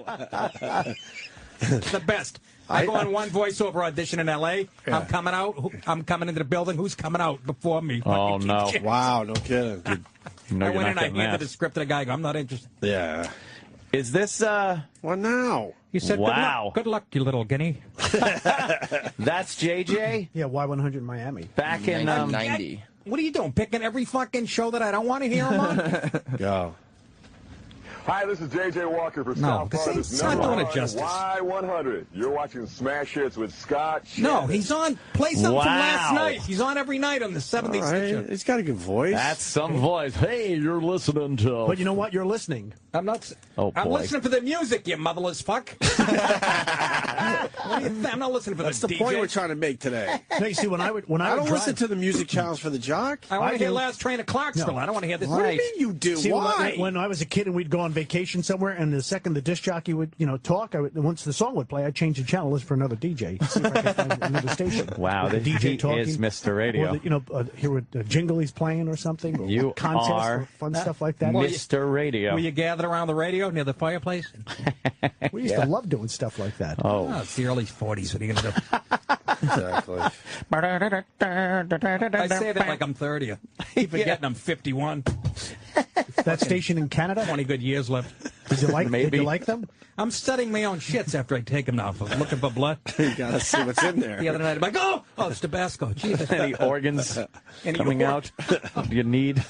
The best. I go on one voiceover audition in L.A. Yeah. I'm coming out. I'm coming into the building. Who's coming out before me? Oh, no. Wow, no kidding. No, I you're went not in, I getting handed that. the script to the guy. I go, I'm not interested. Yeah. Is this, What now? He said, Wow. Good luck, you little guinea. that's JJ? Yeah, Y100 in Miami. Back in, 1990. What are you doing? Picking every fucking show that I don't want to hear him on? Go. Hi, this is J.J. Walker for No, South this Florida's ain't- it's not number doing it one justice. Y100. You're watching Smash Hits with Scott. No, Shannon. he's on. Play something from last Wow. night. He's on every night on the 70s. All right. He's got a good voice. that's some voice. Hey, you're listening to... But you know what? You're listening. I'm not. Oh, I'm boy. listening for the music, you motherless fuck. What do you think? I'm not listening for That's the the DJ. point we're trying to make today. No, you see, when I I would don't drive, listen to the music channels for the jock. I want I to hear do. Last Train of Clarksville. No. I don't want to hear this. What do Right. you mean you do? See, Why? when I was a kid and we'd go on vacation somewhere, and the second the disc jockey would, talk, once the song would play, I'd change the channel, listen for another DJ, see if I could find another station. Wow, With the he DJ talking, is Mr. Radio. Or hear what jingle he's playing or something. Or You contest are or fun stuff like that. Mr. Radio. Will you gather around the radio near the fireplace? We used to love doing stuff like that. Oh, it's the early 40s. What are you going to do? Exactly. I say that like I'm 30. I keep forgetting I'm 51. That station in Canada? 20 good years left. Did you like Maybe. Did you like them? I'm studying my own shits after I take them off. I'm looking for blood. You gotta see what's in there. The other night, I'm like, oh, it's Tabasco. Jesus. Any organs Any coming org- out you need?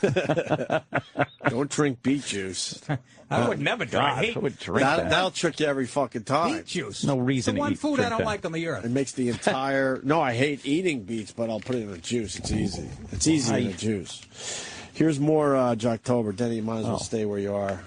Don't drink beet juice. I would never try. I God, hate who would drink that? That'll trick you every fucking time. beet juice. No reason It's the to one eat- food I drink don't that. like on the earth. It makes the entire... No, I hate eating beets, but I'll put it in a juice. It's easy. It's easy in a juice. Here's more Jocktober. Denny, you might as well stay where you are.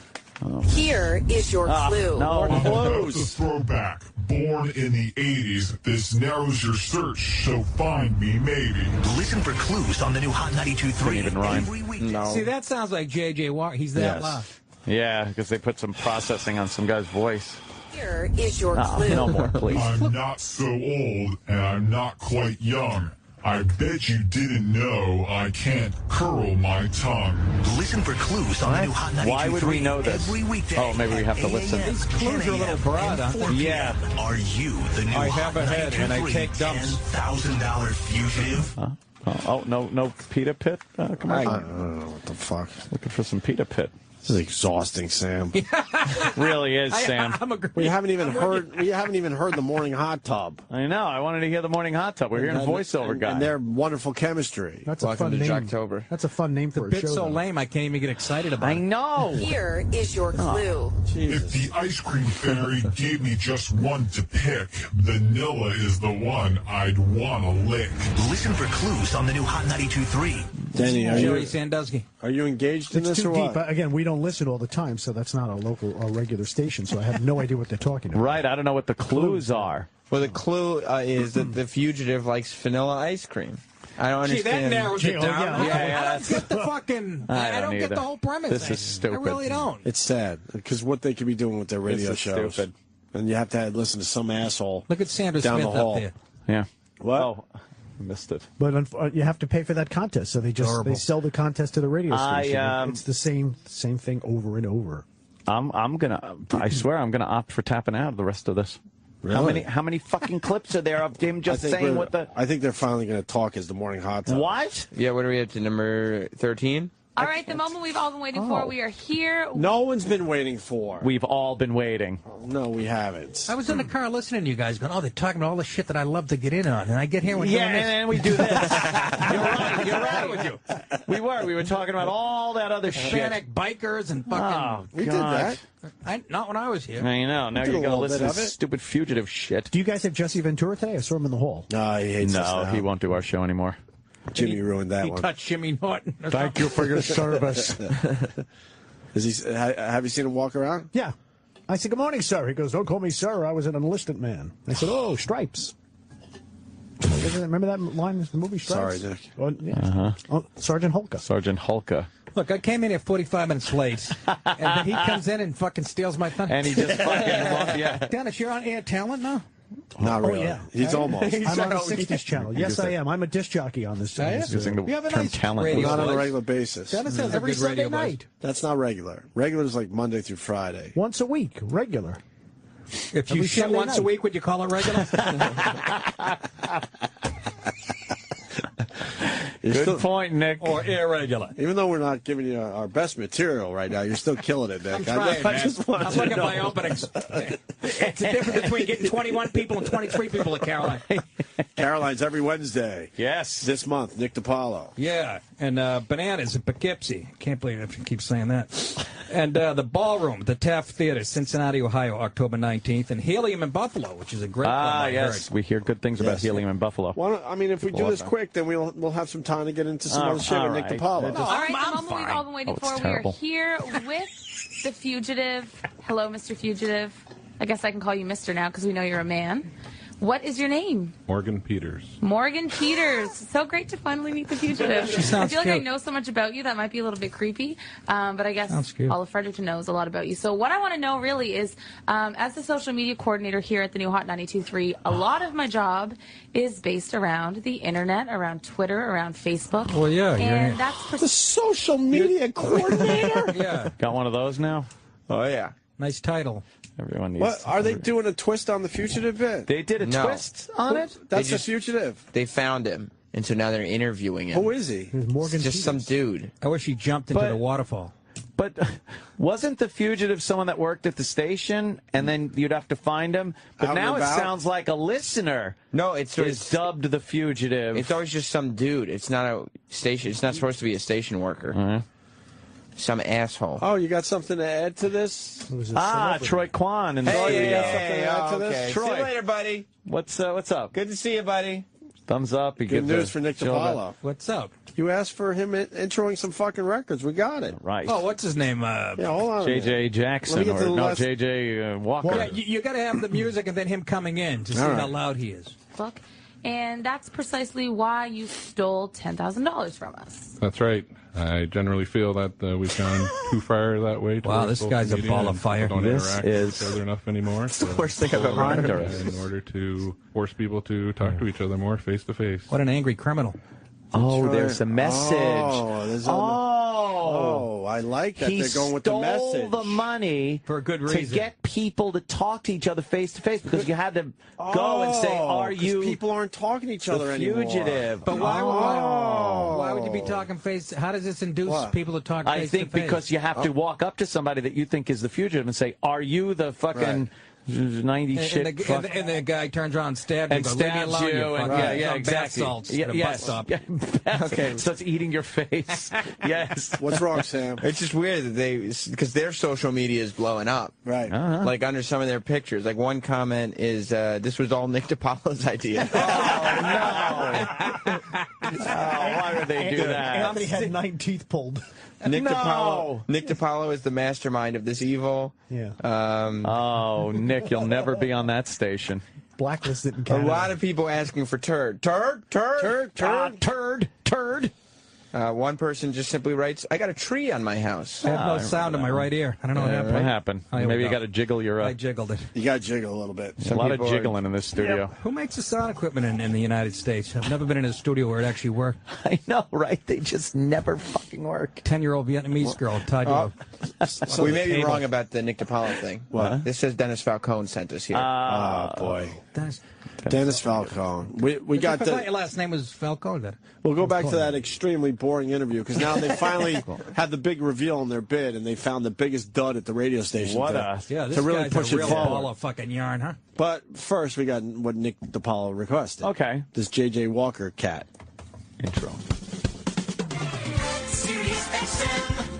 Here is your clue. No, That's a close. throwback. Born in the 80s, this narrows your search, so find me maybe. Listen for clues on the new Hot 92.3 Couldn't even rhyme. every weekday. No. See, that sounds like J.J. Walker. He's that Yes. loud. Yeah, because they put some processing on some guy's voice. Here is your clue. No more, please. I'm not so old, and I'm not quite young. I bet you didn't know I can't curl my tongue. Listen for clues on the new Hot 92.3 Why would we know this? every weekday. Oh, maybe we have to at 8 listen. a.m., These clues 10 are a little a.m., broad, and aren't they? 4 p.m. Yeah. Are you the new I Hot have a head and I 92.3 take dumps. $10,000 fugitive? Oh, no Pita Pit commercial? I don't know what the fuck. Looking for some Pita Pit. This is exhausting, Sam. Really is, Sam. I'm agreeing. We haven't even heard the morning hot tub. I know. I wanted to hear the morning hot tub. We're hearing voiceover guy. And their wonderful chemistry. That's a Welcome fun to name. Jocktober. That's a fun name for a Bit's show. so though. lame, I can't even get excited about I it. know. Here is your clue. If the ice cream fairy gave me just one to pick, vanilla is the one I'd want to lick. Listen for clues on the new Hot 92.3. Denny, Joey Sandusky. are you engaged in It's this too or deep. what? Again, we don't listen all the time, so that's not a local or regular station, so I have no idea what they're talking about. Right. I don't know what the clues are. Well, the clue is that the fugitive likes vanilla ice cream. I don't Gee, that understand. narrows it Oh, down. yeah. I Yeah, don't get the fucking... I don't get either. the whole premise. This is stupid. I really don't. It's sad because what they could be doing with their radio is shows. stupid. And you have to listen to some asshole. Look at Sandra down Smith the hall. up there. Yeah. What? Oh, I missed it. But you have to pay for that contest, so they Adorable. sell the contest to the radio station. I It's the same thing over and over. I swear I'm gonna opt for tapping out of the rest of this. Really? How many fucking clips are there of him just saying what the... I think they're finally going to talk as the morning hot tub. What? Yeah, what are we up to, number 13? All right, the moment we've all been waiting for. We are here. No one's been waiting for. We've all been waiting. No, we haven't. I was in the car listening to you guys going, oh, they're talking about all the shit that I love to get in on. And I get here and we're Yeah, doing this. and then we do this. You're right with you. We were talking about all that other shit. Hispanic bikers and fucking... Oh, we did God. that. Not when I was here. I know. Now did you're a going to little listen bit to of it. stupid fugitive shit. Do you guys have Jesse Ventura today? I saw him in the hall. No, he hates us No, now. he won't do our show anymore. Jimmy ruined that He one. touched Jimmy Norton. or Thank something. you for your service. Have you seen him walk around? Yeah. I said, good morning, sir. He goes, don't call me sir. I was an enlisted man. I said, oh, Stripes. Remember that line in the movie Stripes? Sorry, Nick. Oh, yeah. Oh, Sergeant Holka. Sergeant Hulka. Look, I came in here 45 minutes late, and then he comes in and fucking steals my thunder. And he just fucking... yeah. Dennis, you're on air talent now? Not really. yeah. He's almost. I'm on the 60s channel. Yes, I am. I'm a disc jockey on this. Using the You have a term nice talent. radio Not on a voice. regular basis. Dennis has Every a good Sunday radio voice. night. That's not regular. Regular is like Monday through Friday. Once a week. Regular. If you shit once a week, would you call it regular? Good point, Nick. Or irregular. Even though we're not giving you our best material right now, you're still killing it, Nick. I'm trying, I just wanted I'm to looking at know. my openings. It's the difference between getting 21 people and 23 people at Caroline. Caroline's every Wednesday. Yes. This month, Nick DiPaolo. Yeah, and Bananas in Poughkeepsie. Can't believe I have to keep saying that. And the Ballroom, the Taft Theater, Cincinnati, Ohio, October 19th. And Helium in Buffalo, which is a great club, I yes. heard. We hear good things about Helium in Buffalo. Well, I mean, if we do this quick, then we'll have some time to get into some other shit with Nick DiPaolo. All right, the moment we've all been waiting for. We are here with the Fugitive. Hello, Mr. Fugitive. I guess I can call you Mr. now because we know you're a man. What is your name? Morgan Peters. Morgan Peters. So great to finally meet the Fugitive. She sounds I feel like I cute. know so much about you that might be a little bit creepy, but I guess all of Fredericton knows a lot about you. So what I want to know really is, as the social media coordinator here at the new Hot 92.3, a lot of my job is based around the internet, around Twitter, around Facebook. Well, yeah. And that's the social media coordinator? Yeah. Got one of those now? Oh, yeah. Nice title. Everyone needs. What are they doing a twist on the Fugitive bit? They did a twist on it? That's the Fugitive. They found him, and so now they're interviewing him. Who is he? Morgan Just some dude. I wish he jumped into the waterfall. But wasn't the Fugitive someone that worked at the station, and then you'd have to find him? But Out now and it about? sounds like a listener. No, it's dubbed the Fugitive. It's always just some dude. It's not a station. It's not supposed to be a station worker. Some asshole. Oh, you got something to add to this? Troy Kwan and Hey, you got something to add to this? See you later, buddy. What's up? Good to see you, buddy. Thumbs up. Good news for Nick DiPaolo. What's up? You asked for him introing some fucking records. We got it. Right. Oh, what's his name? Yeah, hold on. J.J. Jackson Let me get to the last- J.J. Walker. Yeah, you got to have the music and then him coming in to see how loud he is. book, and that's precisely why you stole $10,000 from us. That's right. I generally feel that we've gone too far that way. Wow, this guy's a ball of fire. Don't This interact is with each other enough anymore. the worst thing I've ever heard. In order to force people to talk to each other more face to face. What an angry criminal. Oh, there's a message. Oh, there's I like that. He They're going with the stole message. the money for a good to reason. get people to talk to each other face to face because you had to go and say, "Are 'cause you?" People aren't talking to each other the anymore. fugitive? But why would you be talking face? How does this induce people to talk face I think to face? because you have to walk up to somebody that you think is the fugitive and say, "Are you the fucking 90 shit?" And the guy turns around and stabs you. And goes, "Leave me stabs alone, you, and fucker." yeah, Some exactly. bath salts Yeah, at a yes. bus stop. Yeah. Okay, so it's eating your face. Yes. What's wrong, Sam? It's just weird that because their social media is blowing up. Right. Like under some of their pictures. Like one comment is, this was all Nick DiPaolo's idea. Why would they do that? Anthony had 9 teeth pulled. Nick DiPaolo is the mastermind of this evil. Yeah. Oh, Nick, you'll never be on that station. Blacklisted in A Canada. lot of people asking for turd. One person just simply writes, I got a tree on my house. I have no sound in my right ear. I don't know what happened. What happened? Oh, here we Maybe you go. got to jiggle your... I jiggled it. You got to jiggle a little bit. A lot of jiggling in this studio. Who makes the sound equipment in the United States? I've never been in a studio where it actually worked. I know, right? They just never fucking work. 10-year-old Vietnamese girl tied to a We may be table. wrong about the Nick DiPaolo thing. What? This says Dennis Falcone sent us here. Oh, boy. Dennis Falcone. We got I thought your the. last name was Falcone. Then We'll go back to that extremely boring interview because now they finally had the big reveal in their bid and they found the biggest dud at the radio station this to really guy's push a it real forward. ball of fucking yarn, huh? But first, we got what Nick DiPaolo requested. Okay. This J.J. Walker cat intro. Sirius XM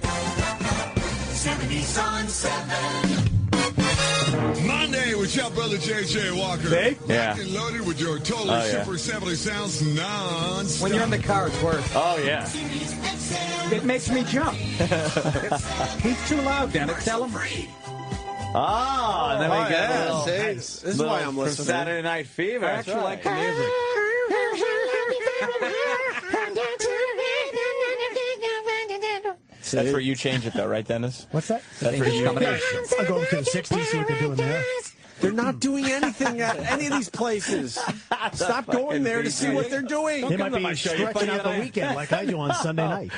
70s on 7. Monday with your brother J.J. Walker. Big? Yeah. Locked and loaded with your totally super 70 sounds non-stop. When you're in the car, it's worse. Oh, yeah. It makes me jump. He's too loud, Dennis. Tell him. Ah, and then we get a little... This is why I'm from listening. Saturday Night Fever. I actually like the music. That's where you change it, though, right, Dennis? What's that? That's where you Combination. I'll go to the 60s, see what they're doing there. They're not doing anything at any of these places. Stop going there to see what they're doing. They might be stretching out the weekend like I do on Sunday night.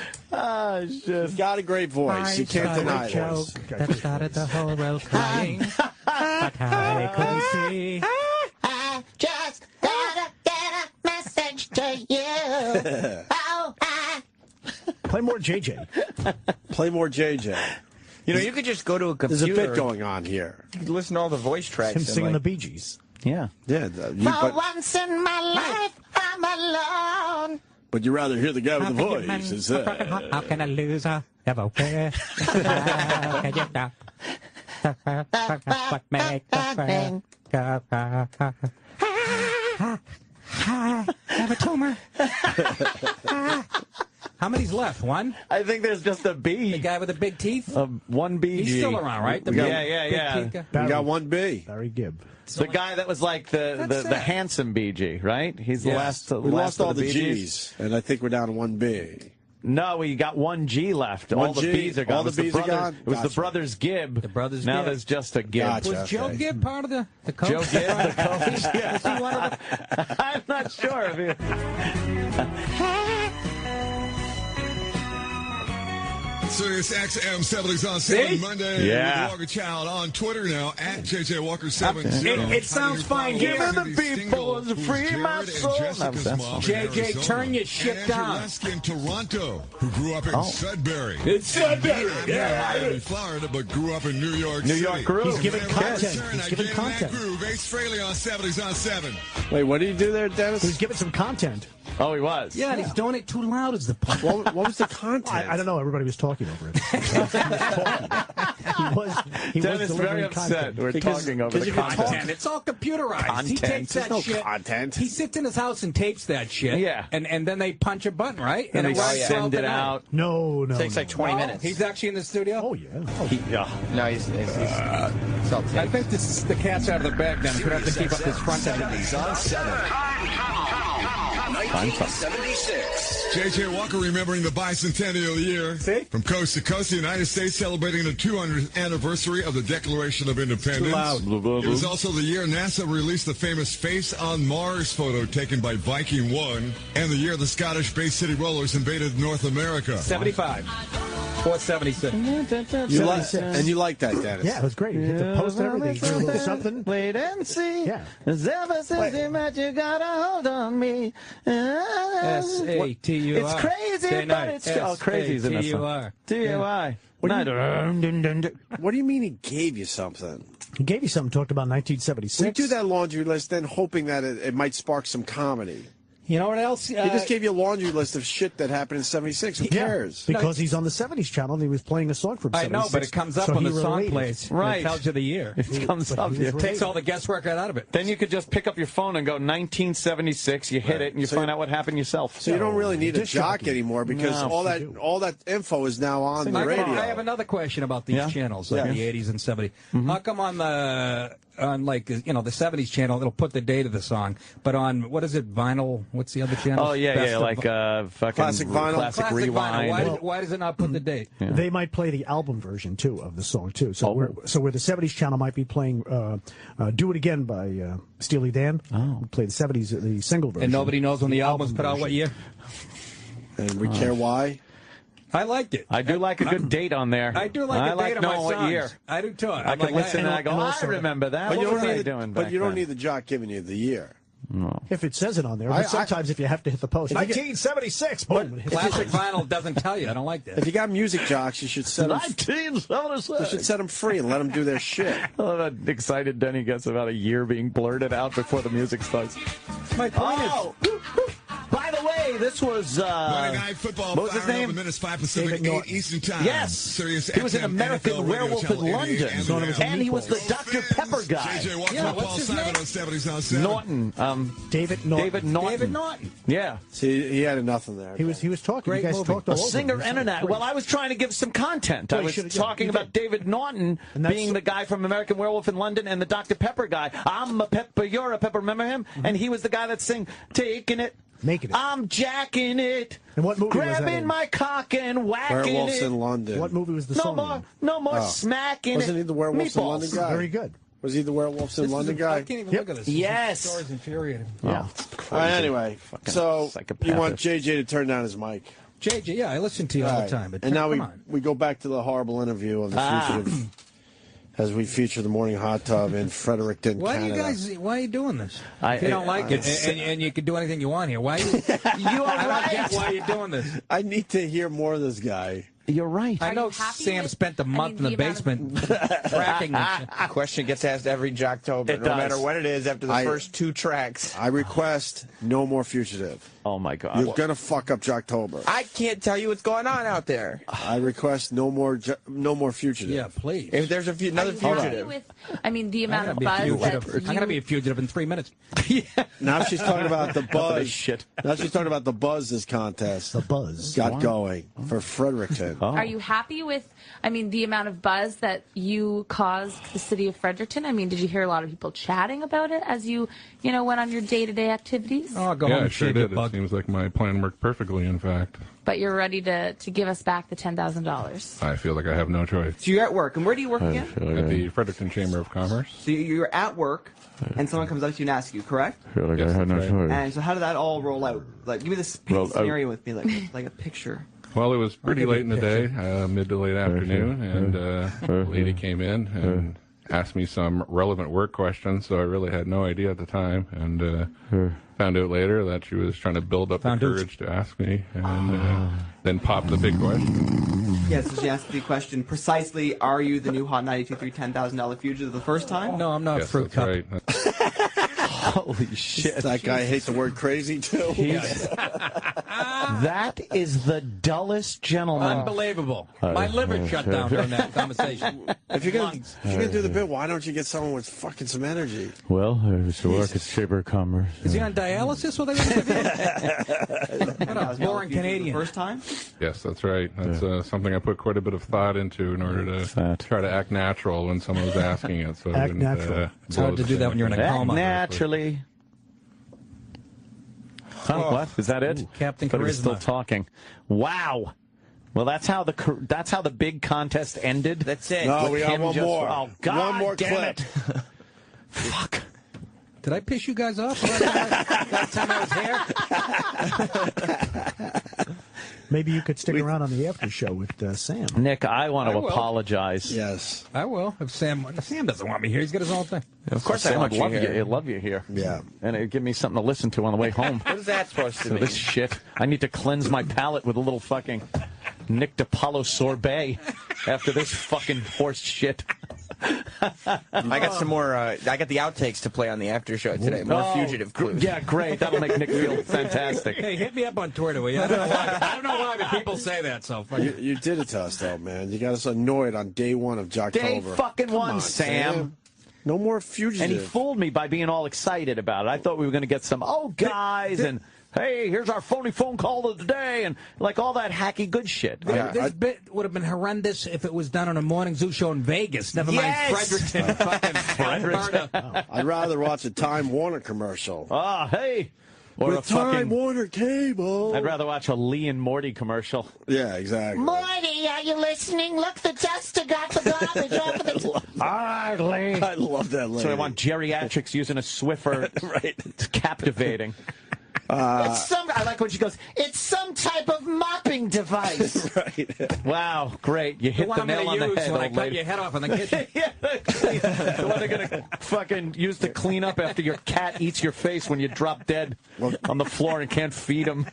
You've got a great voice. You can't deny this. That started the whole world crying. But I couldn't see. I just gotta get a message to you. Oh, Play more JJ. Play more JJ. You know, you could just go to a computer. There's a bit going on here. You could listen to all the voice tracks. Him singing like, the Bee Gees. Yeah. Yeah. For once in my life, I'm alone. But you'd rather hear the guy with the voice. How can a loser ever wear? How can you know? What makes a friend go? I have a tumor. How many's left? One? I think there's just a B. The guy with the big teeth? One B. He's still around, right? The yeah. We got one B. Barry Gibb. The guy that was like the handsome BG, right? He's the last. We lost all the BGs. G's, and I think we're down to one B. No, we got one G left. All the B's are gone. All the B's are gone? It was the brothers Gibb. The brothers now Gibb. There's just a Gibb. Gotcha. Was Joe Gibb part of the coach? Joe Gibb, the coach. Yeah. Was he one of the... I'm not sure if he... Sirius XM 70s on 7 Monday. Yeah. With Walker Child on Twitter now at JJ Walker 70. It sounds fine here. Give the people the free my soul. JJ, turn your shit down. Lasky in Toronto, who grew up in Sudbury. It's Sudbury. Yeah, in Florida, but grew up in New York City. New York groove. He's giving content. Return, He's giving content. Groove. Ace Frehley on 70s on 7. Wait, what did he do there, Dennis? He's giving some content. Oh, he was. Yeah, and he's doing it too loud is the point. What was the content? I don't know. Everybody was talking over it. He was Dennis delivering very upset. content. We're talking over the content. It's all computerized. He tapes There's that no shit. content. He sits in his house and tapes that shit. Yeah. And then they punch a button, right? And they it runs send throughout it the night. out. No. Takes like 20 minutes. He's actually in the studio? Oh, yeah. No, he's it's all I taped. think this is the cat's out of the bag, Dennis. We have to keep up this front end. on 7. 1976. JJ Walker remembering the bicentennial year. See? From coast to coast, the United States celebrating the 200th anniversary of the Declaration of Independence. loud. It was also the year NASA released the famous Face on Mars photo taken by Viking 1, and the year the Scottish Bay City Rollers invaded North America. 75. Or 76. You like that, Dennis? Yeah, it was great. You hit the post and everything. You did a little something. Wait and see. Yeah. Ever since you met, you got a hold on me. S-A-T-U-R. It's crazy, Day but night. it's all crazy's in this S-A-T-U-R. one. T-U-I. What do you mean he gave you something? He gave you something, talked about 1976. We do that laundry list, then hoping that it might spark some comedy. You know what else? He just gave you a laundry list of shit that happened in 76. Who cares? Because he's on the 70s channel and he was playing a song from 76. I know, but it comes up so when he the song related. plays. Right. It tells you the year. It comes up. he was It Takes all the guesswork right out of it. Then you could just pick up your phone and go 1976. You hit it and you find out what happened yourself. So you don't really need a Disc jock jockey. anymore because No. all that info is now on the radio. I have another question about these channels, like the 80s and 70s. How come on the like the 70s channel it'll put the date of the song, but on what is it, vinyl? What's the other channel? Oh yeah, like fucking Classic vinyl. classic rewind. Vinyl. Why does it not put the date? They might play the album version too of the song too. So where the 70s channel might be playing "Do It Again" by Steely Dan. Play the 70s the single version. And nobody knows when the album was put out what year. And we care why. I liked it. I do like a good date on there. I do like a date on my knowing what songs. year. I do too. I can listen and I go, I remember that. But What you was don't I need doing But back you don't then? need the jock giving you the year. If it says it on there, but sometimes if you have to hit the post, 1976. Boom. Classic vinyl doesn't tell you. I don't like that. If you got music jocks, you should set them. You should set them free and let them do their shit. I love how excited Denny gets about a year being blurted out before the music starts. My point is. By the way, this was Monday Night Football. what was his name? Minutes 5 Pacific, 8 Eastern Time. Yes, Sirius he was an XM, American NFL werewolf Radio in Channel 88, London, and he was the Dr. Pepper guy. JJ Walker Yeah, and what's Paul his Simon name? on 70s on 7. Norton. David Norton. David Norton. David Norton. Yeah. See, he had nothing there. He was talking. Great you guys movie. talked all A over singer him. and an actor. Well, I was trying to give some content. I Well, was you talking did. about David Norton And that's- being the guy from American Werewolf in London and the Dr. Pepper guy. I'm a pepper, you're a pepper. Remember him? And he was the guy that sang "Taking It." Making it. I'm jacking it. And what movie was that grabbing in? my cock and whacking Werewolves it. in London. What movie was the No song? more, in? no more smacking Wasn't it. he the Werewolves in Meatballs. London guy? Very good. Was he the Werewolves in London guy? I can't even look at this. Yes. This story's infuriating. Yeah. All right, anyway, so you want JJ to turn down his mic. JJ, yeah, I listen to you all the time. But and now come on. we go back to the horrible interview of the fugitive. as we feature the morning hot tub in Fredericton, Canada. Why are you doing this? If you don't like it, and you can do anything you want here, why? You are right. Get why you're doing this. I need to hear more of this guy. You're right. I know Sam spent a month in the basement tracking this. Question gets asked every Jocktober, no matter what it is, after the first 2 tracks. I request no more fugitive. Oh, my God. You're going to fuck up Jocktober. I can't tell you what's going on out there. I request no more fugitive. Yeah, please. If there's another fugitive. The amount of buzz I'm going to be a fugitive in 3 minutes. Now she's talking about the buzz. Shit. Now she's talking about the buzz this contest. The buzz got going for Fredericton. Oh. Are you happy with, the amount of buzz that you caused the city of Fredericton? Did you hear a lot of people chatting about it as you went on your day-to-day activities? Oh, go home I and sure shave did. your bug. It seems like my plan worked perfectly, in fact. But you're ready to give us back the $10,000. I feel like I have no choice. So you're at work, and where do you work again? At the Fredericton Chamber of Commerce. So you're at work, and someone comes up to you and asks you, correct? I feel like I had no choice. And so how did that all roll out? Like, give me this scenario with me, like a picture. Well, it was pretty late in the day, mid to late afternoon, and a lady came in and asked me some relevant work questions, so I really had no idea at the time, and found out later that she was trying to build up the courage to ask me, and then popped the big question. Yeah, so she asked the question precisely, are you the new Hot 92.3 $10,000 fugitive the first time? No, I'm not Yes, fruit that's cup. right. Holy shit. That guy hates the word crazy, too. That is the dullest gentleman. Unbelievable. My liver shut down during that conversation. If you're gonna do the bit, why don't you get someone with fucking some energy? Well, I used to work at Chamber of Commerce. Is he on dialysis? What a boring Canadian. First time? Yes, that's right. That's something I put quite a bit of thought into in order to try to act natural when someone was asking it. So Act natural. It's hard to do that when you're in a Act coma. naturally. Huh, what? Is that it? Captain But he was still Charisma. talking. Wow. Well, that's how the big contest ended. That's it. No, With we got him one just- more. Oh, God One more damn clip. it. Fuck. Did I piss you guys off that time I was here? Maybe you could stick around on the after show with Sam. Nick, I want to will. apologize. Yes. I will. If Sam doesn't want me here. He's got his own thing. Of course, I would love you. I'd love you here. Yeah. And it'd give me something to listen to on the way home. What is that supposed to So mean? this shit. I need to cleanse my palate with a little fucking Nick DiPaolo sorbet after this fucking horse shit. I got some more. I got the outtakes to play on the after show today. More fugitive clues. Yeah, great. That'll make Nick feel fantastic. Hey, hit me up on Twitter, will you? I don't know why, but people say that. So You did it to us, though, man. You got us annoyed on day one of Jocktober. Day fucking Come one, on, Sam. No more fugitive. And he fooled me by being all excited about it. I thought we were going to get some, guys, and hey, here's our phony phone call of the day, and like all that hacky good shit. This bit would have been horrendous if it was done on a morning zoo show in Vegas. Never mind Fredericton. Fucking Fredericton. I'd rather watch a Time Warner commercial. Ah, hey. Or With a fucking Time Warner cable. I'd rather watch a Lee and Morty commercial. Yeah, exactly. Morty, are you listening? Look, the duster got the garbage off of the... All right, Lee. I love that lady. So I want geriatrics using a Swiffer. Right. It's captivating. I like when she goes, it's some type of mopping device. Right. Wow, great. You hit the nail on the head, when I old cut lady. your head off in the kitchen. Yeah, the one they're going to fucking use to clean up after your cat eats your face when you drop dead on the floor and can't feed him.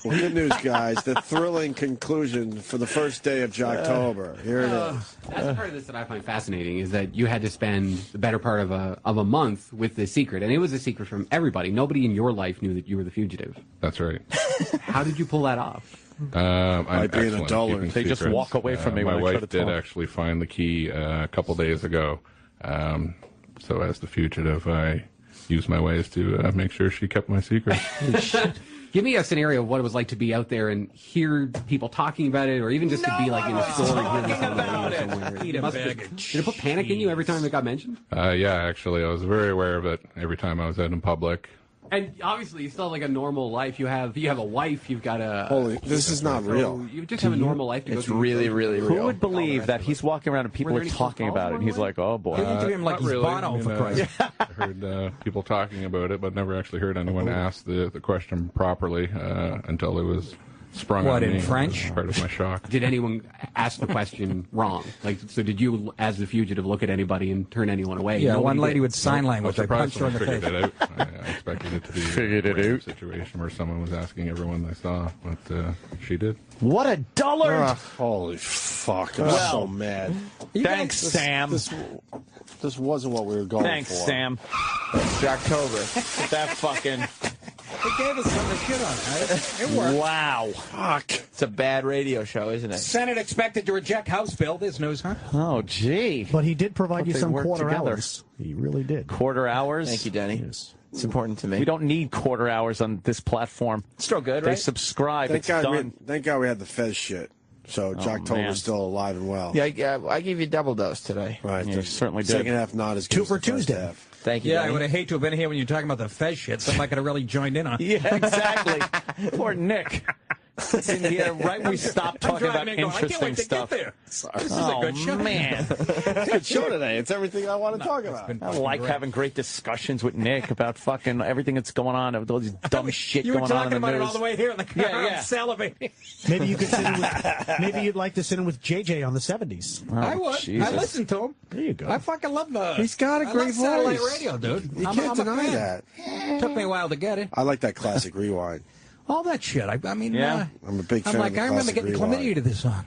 Well, good news, guys. The thrilling conclusion for the first day of Jocktober. Here it is. That's the part of this that I find fascinating is that you had to spend the better part of a month with this secret, and it was a secret from everybody. Nobody in your life knew that you were the fugitive. That's right. How did you pull that off? I'm Might be an excellent at adult. keeping They just secrets. walk away from me My when I try wife to did talk. actually find the key a couple days ago. So as the fugitive, I used my ways to make sure she kept my secret. Give me a scenario of what it was like to be out there and hear people talking about it, or even just to be like in a store and hear this on the radio somewhere. Eat a bag of Did it put panic in you every time it got mentioned? Yeah, actually, I was very aware of it every time I was out in public. And obviously, you still have like a normal life. You have a wife. You've got a. Holy, this is not real. You just have a normal life to go It's through. really, really real. Who would believe that he's walking around and people Were are there any talking phone calls about it, and along he's the way? like, oh, boy. They interview him like Not he's really. Bono, I mean, for Christ. I heard people talking about it, but never actually heard anyone ask the question properly until it was sprung What, on in me. French? As part of my shock. Did anyone ask the question wrong? Like, so did you, as the fugitive, look at anybody and turn anyone away? Yeah, Nobody one lady did. with sign language. I punched her in the figured face. it out. I expected it to be a situation where someone was asking everyone they saw, but she did. What a dullard! Holy fuck! I'm so mad. Thanks, Sam. This wasn't what we were going Thanks, for. Sam. Jocktober. That fucking. They gave us some shit on it, right? It worked. Wow. Fuck. It's a bad radio show, isn't it? Senate expected to reject House bill. There's news, huh? Oh, gee. But he did provide you they some work quarter together. hours. He really did. Quarter hours? Thank you, Denny. Yes. It's important to me. We don't need quarter hours on this platform. Still good, They right? subscribe. Thank It's God, done. thank God we had the Fez shit. So man. Jocktober's still alive and well. Yeah, I gave you double dose today. Right. Yeah, The you certainly did. second half not as good. Two as for the first Tuesday. half. Thank you, Yeah, I Denny. would have hated to have been here when you were talking about the Fez shit. Something I could have really joined in on. Yeah, exactly. Poor Nick. In here, right when we stopped talking about interesting stuff. This is a good show. Man. It's a good show today. It's everything I want to talk about. I like having great discussions with Nick about fucking everything that's going on, all these dumb shit You were going on in talking the about it news. all the way here in the car. Yeah, yeah. I'm salivating. Maybe you could sit in with, maybe you'd like to sit in with JJ on the 70s. Oh, I would. Jesus. I listen to him. There you go. I fucking love He's got a I great love satellite voice. radio, dude. You I'm can't a deny fan. that. Took me a while to get it. I like that classic rewind. All that shit. I mean, Yeah. I'm a big fan I'm like, of the I remember classic getting rewind. chlamydia to this song.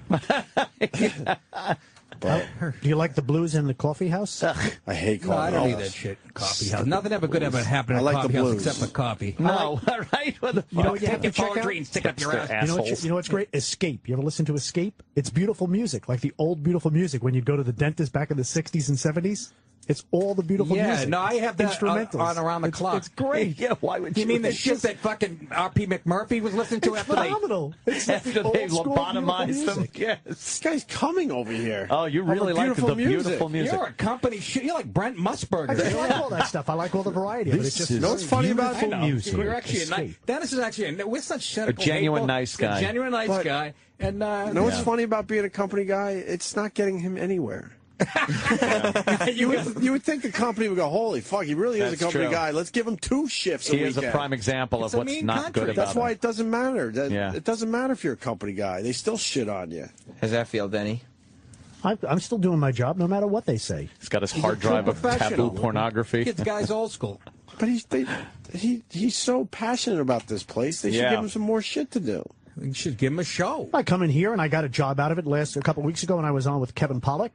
But Do you like the blues in the coffee house? I hate No, coffee. I don't need house. that shit. Coffee house. Nothing ever good ever happened I at like a the coffee house blues. except for coffee. No, right? What the fuck? You know what you have Take to your check out? poetry and stick it up your ass. Assholes. You know what's great? Escape. You ever listen to Escape? It's beautiful music, like the old beautiful music when you'd go to the dentist back in the 60s and 70s. It's all the beautiful Yeah, music. no, I have that Instrumentals. on around the clock. It's great. Yeah, why would you? You mean the It's shit just- that fucking R.P. McMurphy was listening to It's after they... phenomenal. It's like After the they old school lobotomized beautiful them? music. Yes. This guy's coming over here. Oh, you really like the beautiful music. You're a company shit. You're like Brent Musburger. I just like all that stuff. I like all the variety of it. It's just You know what's funny about I know. music? We're actually Escape. Dennis is actually we're such cynical, genuine hateful- nice guy. A genuine nice But- guy. And You know what's funny about being a company guy? It's not getting him anywhere. You would think the company would go, holy fuck, he really is a That's company true. guy. Let's give him 2 shifts a He weekend. is a prime example It's of a what's mean not country. good about That's why him. it doesn't matter. Yeah. It doesn't matter if you're a company guy. They still shit on you. How's that feel, Denny? I'm still doing my job no matter what they say. He's got his He's hard a true drive of professional. taboo pornography. Kid's guy's old school. But he's so passionate about this place. They should Yeah. give him some more shit to do. You should give him a show. I come in here and I got a job out of it a couple of weeks ago when I was on with Kevin Pollak.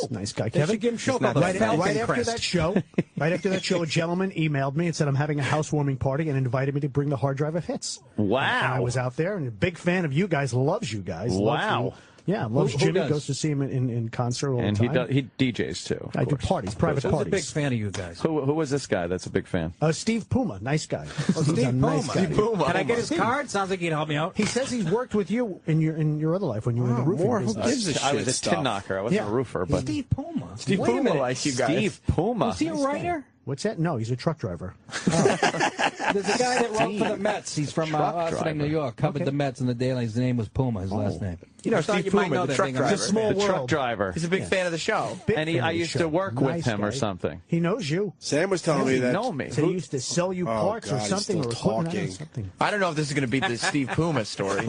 Nice guy, They Kevin. should give him a show Right, called the Falcon right after Crest. that show, a gentleman emailed me and said I'm having a housewarming party and invited me to bring the hard drive of hits. Wow. And I was out there and a big fan of you guys. Loves you guys. Loves Wow. you. Yeah, loves Who Jimmy. does? Goes to see him in concert all And the he time. he DJs too. of I do course. parties, private I was a big parties. fan of you guys. Who was this guy that's a big fan? Steve Puma, nice guy. Oh, He's a Steve nice Puma. guy. Steve Puma. Can I get his card? Sounds like he'd help me out. He says he's worked with you in your other life when you were in the roofing more. Who business. gives a shit I was a stuff? tin knocker. I wasn't Yeah. a roofer, but Steve Puma. Steve Wait a Puma minute. likes you guys. Steve Puma. Was he a writer? What's that? No, he's a truck driver. There's a guy that wrote for the Mets. He's from Austin, New York. Covered the Mets in the Daily. His name was Puma. His last name. You know, I thought Steve you might Puma, know the that truck thing. driver. It's a small the truck world. driver. He's a big fan of the show. Big And fan I of the used show. to work with Nice him or guy. something. He knows you. Sam was telling me that. know me. So he used to sell you parts God, or he's something or still equipment, I don't know, talking. something. I don't know if this is going to beat the Steve Puma story.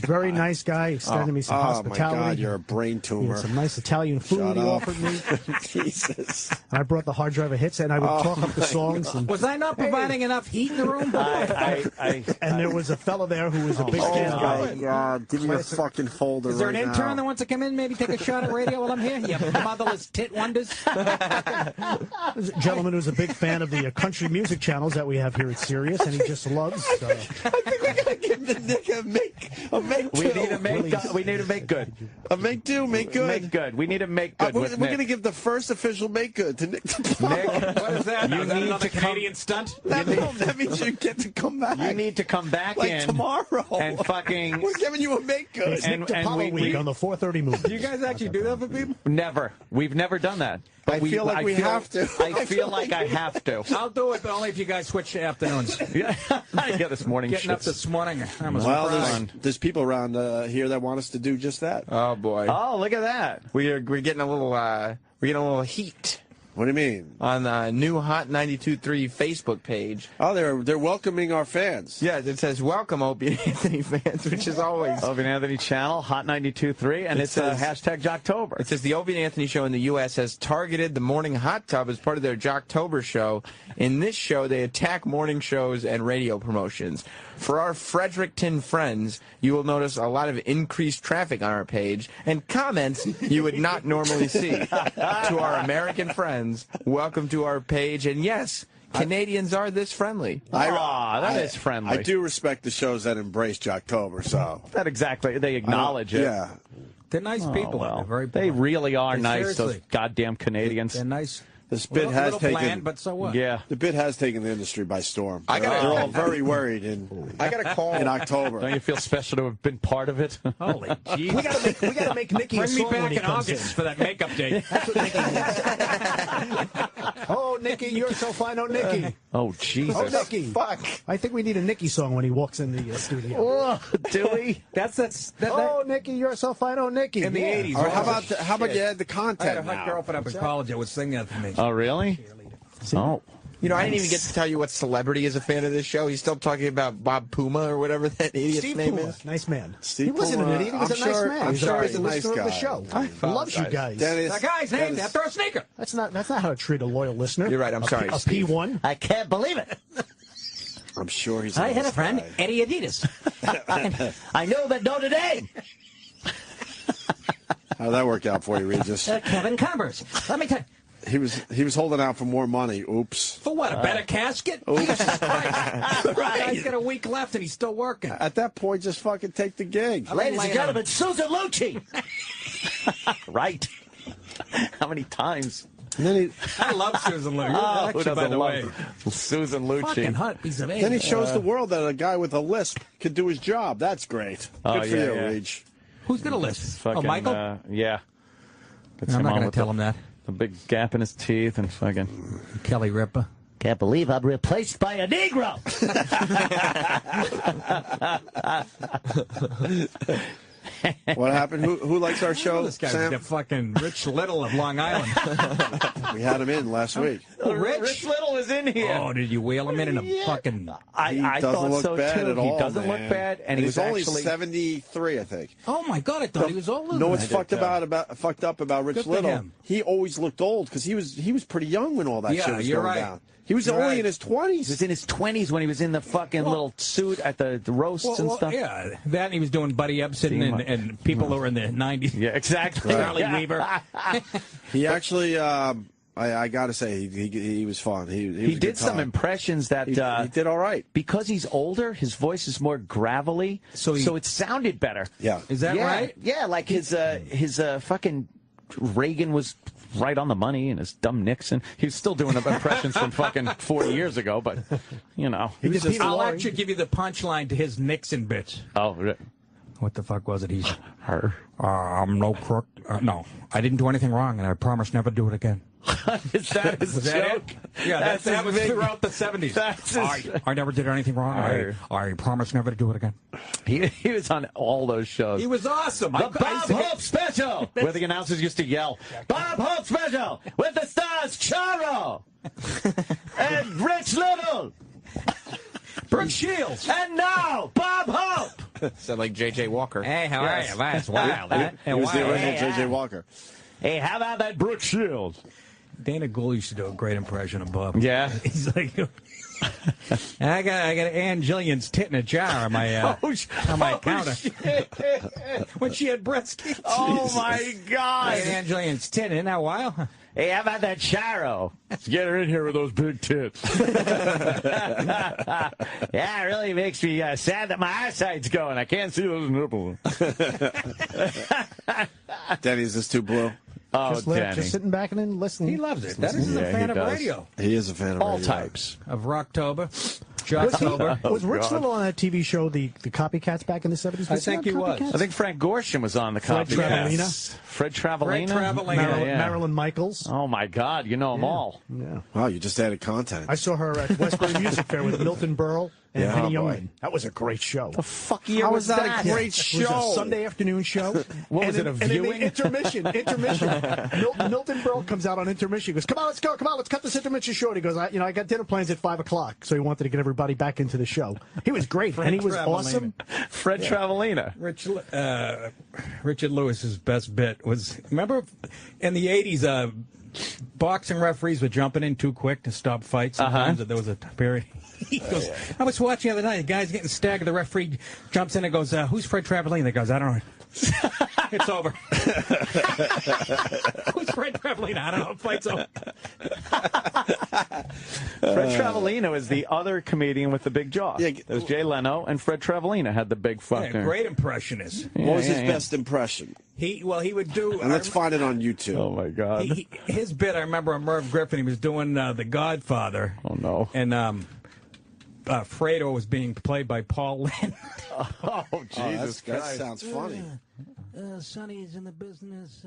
Very nice guy. Extended me some Oh my hospitality. God, you're a brain He tumor. had some nice Italian food Shut he up. offered me. Jesus. And I brought the hard drive of hits, and I would talk up the songs. And, Was I not providing enough heat in the room? and there was a fellow there who was a big fan of Oh mine. my God, give me your fucking folder Is there right an intern that now. wants to come in, maybe take a shot at radio while I'm here? You motherless tit wonders. There's a gentleman who's a big fan of the country music channels that we have here at Sirius, and he just loves. I think we gotta give the Nick a make We two. need to make good. A make do, make good. Make good. We need to make good We're with going to Nick. give the first official make good to Nick. Nick, What is that? You Is that need another to come- Canadian stunt? That means you get to come back. you need to come back like in tomorrow. and fucking We're giving you a make good. It's Nick and DiPaolo week on the 4:30 movie. Do you guys actually do that for people? never. We've never done that. But I feel like we have to. I feel like I have to. I'll do it, but only if you guys switch to afternoons. Yeah, this morning Getting up shifts. this morning. I'm Well, surprised. there's people around here that want us to do just that. Oh boy. Oh, look at that. We're getting a little heat. What do you mean? On the new Hot 92.3 Facebook page. Oh, they're welcoming our fans. Yeah, it says, welcome, Opie and Anthony fans, which is always... Opie and Anthony channel, Hot 92.3, and it says hashtag Jocktober. It says the Opie and Anthony show in the U.S. has targeted the morning hot tub as part of their Jocktober show. In this show, they attack morning shows and radio promotions. For our Fredericton friends, you will notice a lot of increased traffic on our page and comments you would not normally see. To our American friends, welcome to our page, and yes, Canadians are this friendly. That is friendly. I do respect the shows that embrace Jocktober, so. That exactly, they acknowledge it. Yeah. They're nice people. Well, They're very they really are nice, seriously. those goddamn Canadians. They're nice. This bit has taken, bland, but so what? Yeah, the bit has taken the industry by storm. They're all very worried I got a call in October. Don't you feel special to have been part of it? Holy jeez. We gotta make Nicky a Bring me song when back he in comes August for that makeup day. That's what Nicky wants. Oh, Nicky, you're so fine. Oh, Nicky. Oh, Jesus. Oh, Nicky. Fuck. I think we need a Nicky song when he walks in the studio. Oh, do we? Oh, Nicky, you're so fine. Oh, Nicky. In the 80s. Or how about you add the I content had a hot now? girlfriend up in college that would sing that for me. Oh, really? Oh. You know, I didn't even get to tell you what celebrity is a fan of this show. He's still talking about Bob Puma or whatever that idiot's Steve name Puma. is. Nice man. Steve he wasn't Puma, an idiot. He was I'm a nice sure- man. I'm He's sure a he's a nice listener of the guy. show. I He loves you guys. Dennis, That guy's named after a sneaker. That's not how to treat a loyal listener. You're right, I'm sorry, A Steve. P1. I can't believe it. I'm sure he's. I had a nice friend, guy. Eddie Adidas. I know that Notre Dame. How'd that work out for you, Regis? Kevin Converse. Let me tell you. He was holding out for more money. Oops. For what, a better casket? Oops. Right. He's got a week left and he's still working. At that point, just fucking take the gig. Ladies and gentlemen, Susan Lucci. Right. How many times? And then I love Susan Lucci. Oh, who Actually, by doesn't the way. love Susan Lucci? Fucking hot piece of egg. then he shows the world that a guy with a lisp could do his job. That's great. Good for you, Reg. Who's going to list? Fucking, Michael? Yeah. Puts I'm him not on going to with tell the- him that. The big gap in his teeth and fucking Kelly Ripa. Can't believe I'm replaced by a Negro. What happened? Who likes our show, This guy's Sam? the fucking Rich Little of Long Island. We had him in last week. Rich Little is in here. Oh, did you wheel him in a fucking... He I doesn't thought look so bad too. at all, He doesn't man. look bad, and he he's was only actually 73, I think. Oh, my God, I thought he was older No, than what's that. fucked up about Rich Good for Little? him. He always looked old because he was pretty young when all that Yeah, shit was you're going right. down. He was You're only right. in his He 20s. was in his 20s when he was in the fucking little suit at the roasts and stuff. Yeah, that and he was doing Buddy Epson and people who were in the 90s. Yeah, exactly. Charlie Weaver. He actually, I got to say, he was fun. He was a He good did some time. impressions that He did all right. because he's older, his voice is more gravelly, so it sounded better. Yeah. Is that right? Yeah, like his fucking Reagan was right on the money, and his dumb Nixon. He was still doing impressions from fucking 40 years ago, but you know. I'll actually give you the punchline to his Nixon bit. Oh, right. What the fuck was it? He's Her. I'm no crook. No, I didn't do anything wrong, and I promise never to do it again. Is that his Was that joke? it? Yeah, that was throughout the 70s. That's his, I never did anything wrong. I promise never to do it again. he was on all those shows. He was awesome. The Bob Hope Special, where the announcers used to yell, Bob Hope Special, with the stars Charo and Rich Little. Brooke Shields. And now, Bob Hope. Sound like J.J. Walker. Hey, how are you? That's wild. He was the original J.J. Walker. Hey, how about that Brooke Shields? Dana Gould used to do a great impression of Bob. Yeah. He's like, I got Ann Jillian's tit in a jar on my counter. When she had breast cancer. Oh, my God. Ann Jillian's tit in that while. Hey, how about that Charo? Let's get her in here with those big tits. Yeah, it really makes me sad that my eyesight's going. I can't see those nipples. Denny, is this too blue? Oh, Danny. Just sitting back and then listening. He loves it. Dennis is a fan of radio. He is a fan of All radio. types. Of Rocktober, Jocktober. Was Rich Little on that TV show, the Copycats, back in the 70s? I think he was. I think Frank Gorshin was on the Fred copy. Travellina. Fred Travellina? Marilyn Michaels. Oh, my God. You know them all. Yeah. Wow, you just added content. I saw her at Westbury Music Fair with Milton Berle. and Yeah, Henny boy. Youngman. That was a great show. The fuck year How was was that that? a great It show? was a Sunday afternoon show. What was it, a And then the viewing? intermission. Milton Berle comes out on intermission. He goes, "Come on, let's go. Come on, let's cut this intermission short." He goes, "I got dinner plans at 5 o'clock." So he wanted to get everybody back into the show. He was great, and he was awesome. Fred Travelina. Richard Lewis's best bit was, remember in the 80s, boxing referees were jumping in too quick to stop fights. Sometimes there was a period. He goes, I was watching the other night. The guy's getting staggered. The referee jumps in and goes, "Who's Fred Travelina?" He goes, "I don't know." It's over. Who's Fred Travelina? I don't know. Fight's over. Fred Travelina was the other comedian with the big jaw. Yeah, It was Jay Leno, and Fred Travelina had the big fucking... Yeah, great impressionist. What was his best impression? He would do... And let's find it on YouTube. Oh, my God. His bit, I remember on Merv Griffin, he was doing The Godfather. Oh, no. And Fredo was being played by Paul Lynde. Oh, Jesus that Christ. sounds funny. Sonny's in the business.